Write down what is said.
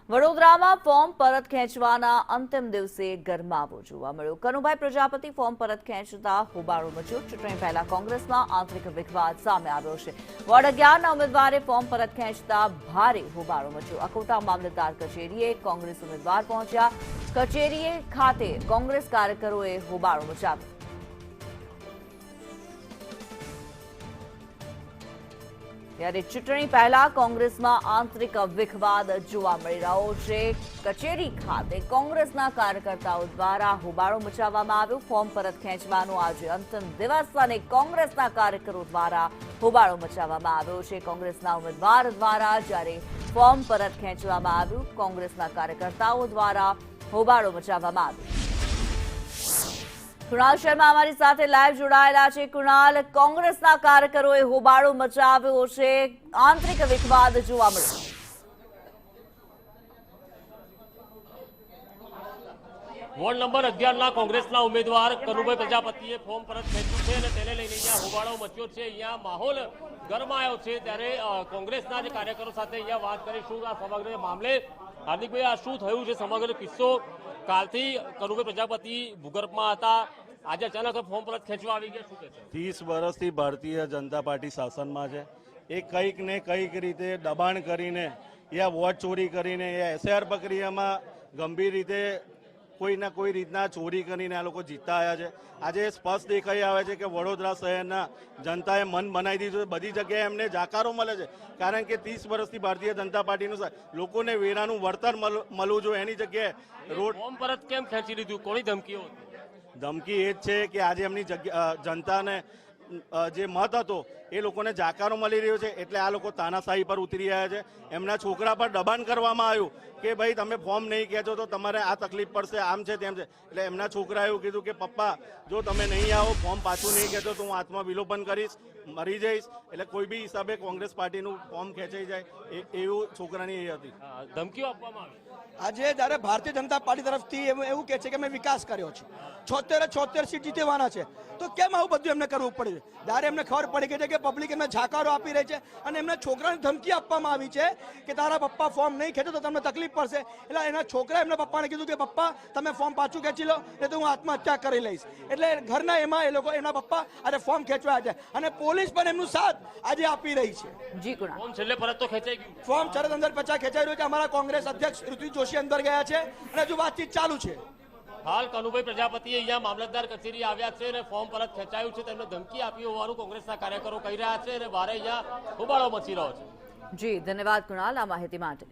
વડોદરામાં ફોર્મ પરત ખેંચવાના અંતિમ દિવસે ગરમાવો જોવા મળ્યો। કનુભાઈ પ્રજાપતિ ફોર્મ પરત ખેંચતા હોબાળો મચ્યો। ચૂંટણી પહેલા કોંગ્રેસમાં આંતરિક વિખવાદ સામે આવ્યો છે। વોર્ડ 11ના ઉમેદવારે ફોર્મ પરત ખેંચતા ભારે હોબાળો મચ્યો। અકોટા મામલતદાર કચેરીએ કોંગ્રેસ ઉમેદવાર પહોંચ્યા। કચેરીએ ખાતે કોંગ્રેસ કાર્યકરોએ હોબાળો મચાવ્યો। ત્યારે ચૂંટણી પહેલા કોંગ્રેસમાં આંતરિક વિખવાદ જોવા મળી રહ્યો છે। કચેરી ખાતે કોંગ્રેસના કાર્યકર્તાઓ દ્વારા હોબાળો મચાવવામાં આવ્યો। ફોર્મ પરત ખેંચવાનો આજે અંતિમ દિવસ અને કોંગ્રેસના કાર્યકરો દ્વારા હોબાળો મચાવવામાં આવ્યો છે। કોંગ્રેસના ઉમેદવાર દ્વારા જ્યારે ફોર્મ પરત ખેંચવામાં આવ્યું, કોંગ્રેસના કાર્યકર્તાઓ દ્વારા હોબાળો મચાવવામાં આવ્યો। કુણાલ શર્મા અમારી સાથે લાઈવ જોડાયેલા છે। કુણાલ, કોંગ્રેસના કાર્યકરોએ હોબાળો મચાવ્યો છે, આંતરિક વિખવાદ જોવા મળ્યો। વોર્ડ નંબર 11ના કોંગ્રેસના ઉમેદવાર કનુભાઈ પ્રજાપતિએ ફોર્મ પરત ખેંચ્યું છે અને તેને લઈને અહીંયા હોબાળો મચ્યો છે। અહીંયા માહોલ ગરમાયો છે। ત્યારે કોંગ્રેસના જે કાર્યકરો સાથે અહીંયા વાત કરીશું આ સમગ્ર મામલે। હાર્દિકભાઈ, આ શું થયું છે સમગ્ર કિસ્સો? કાલથી કનુભાઈ પ્રજાપતિ ભૂગર્ભમાં હતા, આજે અચાનક ફોર્મ પરત ખેંચવા આવી ગયા, શું કહેશો? 30 વર્ષથી ભારતીય જનતા પાર્ટી શાસનમાં છે। એ કંઈક ને કંઈક રીતે દબાણ કરીને યા વોટ ચોરી કરીને યા એસઆર પ્રક્રિયામાં ગંભીર રીતે કોઈના કોઈ રીતના ચોરી કરીને આ લોકો જીતતા આવ્યા છે। આજે સ્પષ્ટ દેખાઈ આવે છે કે વડોદરા શહેરના જનતાએ મન બનાવી દીધું છે। બધી જગ્યાએ એમને જાકારો મળે છે, કારણ કે 30 વર્ષથી ભારતીય જનતા પાર્ટીનું લોકોને વેરાનું વળતર મળવું જોઈએ, એની જગ્યાએ રોડ ફોર્મ પરત કેમ ખેંચી લીધું? કોની ધમકીઓ? ધમકી એ જ છે કે આજે એમની જનતાને જે મત હતો એ લોકોને જાકારો મળી રહ્યો છે, એટલે આ લોકો તાનાશાહી પર ઉતરી રહ્યા છે। એમના છોકરા પર દબાણ કરવામાં આવ્યું કે ભાઈ તમે ફોર્મ નહીં ખેંચો તો તમારે આ તકલીફ પડશે, આમ છે તેમ છે। એટલે એમના છોકરાએ એવું કીધું કે પપ્પા જો તમે નહીં આવો, ફોર્મ પાછું નહીં ખેંચો તો હું આત્મવિલોપન કરીશ, મરી જઈશ। એટલે કોઈ બી હિસાબે કોંગ્રેસ પાર્ટીનું ફોર્મ ખેંચાઈ જાય એવું છોકરાની એ હતી ધમકીઓ આપવામાં આવી। આજે જ્યારે ભારતીય જનતા પાર્ટી તરફથી એવું કહે છે કે મેં વિકાસ કર્યો છે, 76 સીટ જીતવાના છે, તો કેમ આવું બધું એમને કરવું પડે? જ્યારે એમને ખબર પડી ગઈ છે કે પબ્લિક એમને જાકારો આપી રહી છે અને એમના છોકરાને ધમકી આપવામાં આવી છે કે તારા પપ્પા ફોર્મ નહીં ખેંચો તો તમને તકલીફ પડશે। એટલે એના છોકરા એમના પપ્પાને કીધું કે પપ્પા તમે ફોર્મ પાછું ખેંચી લો, નહીં તો હું આત્મહત્યા કરી લઈશ। એટલે ઘરના એમાં એ લોકો એમના પપ્પા આજે ફોર્મ ખેંચવા છે અને પોલીસ પણ એમનું સાથ આજે આપી રહી છે। જી કુણાલ, ફોર્મ છેલ્લે પરત તો ખેંચાઈ ગયું? ફોર્મ શરદ અંદર પચાસ ખેંચાઈ રહ્યું છે। અમારા કોંગ્રેસ અધ્યક્ષ ઋત્વિજ જોશી અંદર ગયા છે અને હજુ વાતચીત ચાલુ છે। હાલ કનુભાઈ પ્રજાપતિ અહીંયા મામલતદાર કચેરી આવ્યા છે અને ફોર્મ પરત ખેંચાયું છે, તેમને ધમકી આપી હોવાનું કોંગ્રેસના કાર્યકરો કહી રહ્યા છે અને ભારે અહીંયા હોબાળો મચી રહ્યો છે। જી ધન્યવાદ કુણાલ આ માહિતી માટે।